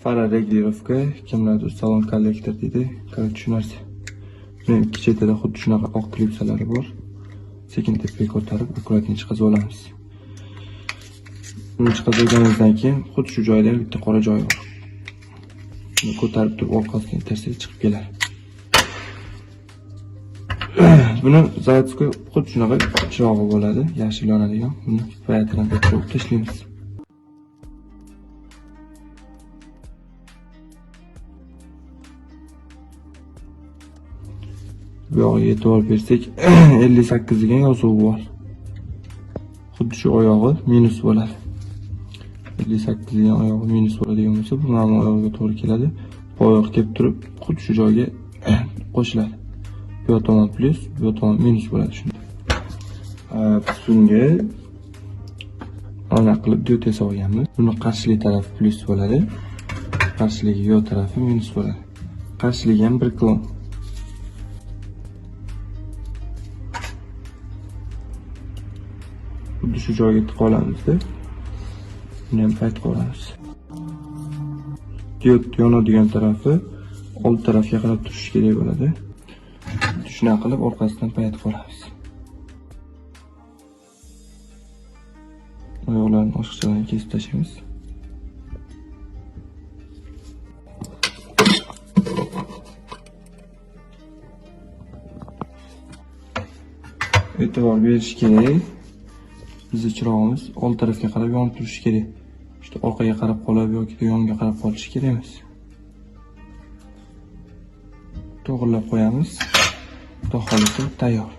Fara reglirovka, kimlardir salon kollektor deydi. Korotchi shu narsa. Buning ikki chetida xuddi shunaqa oq klipsalari bor. Sekin tepaga ko'tarib, akkuratni chiqazib olamiz. Buni chiqazib olganimizdan keyin xuddi shu joyda bitta qora joy bor. Buni ko'tarib turib orqasidan itarsak chiqib keladi. Buni zavodga xuddi shunaqa chirog'i bo'ladi, yashil yonadigan. Buni poyatdan o'chirib tashlaymiz. Bu yoqqa e'tibor bersak, 58 degan yozuv bor. Xuddi shu oyog'i minus bo'ladi. 58 degan oyog'i minus bo'ladigan bo'lsa, bu mana oyog'iga to'g'ri keladi. Bu oyoq kelib turib, xuddi shu joyga qo'shiladi. Bu tomon plus, bu tomon minus bo'ladi shunda. Biz bunga mana qilib diod yasab olganmiz. Buni qarshili tarafi plus bo'ladi. Qarshiligi yo'q tarafi minus bo'ladi. Qarshiligi ham 1 klon. Xuddi shu joyga tiqib olamizda. Buni ham payt qilamiz. Diod yonadigan tarafi old tarafga qarab turishi kerak bo'ladi. Shunaqa qilib orqasidan payt qilamiz. Oyoqlarni oshiqchadan kesib tashlaymiz. E'tibor berish kerak. Bizning chirog'imiz old tarafga qarab yonib turishi kerak. İşte orqaga qarab qolib yoki yonga qarab qolishi kerak emas. To'g'rilab qo'yamiz. Xudo xolisa tayyor.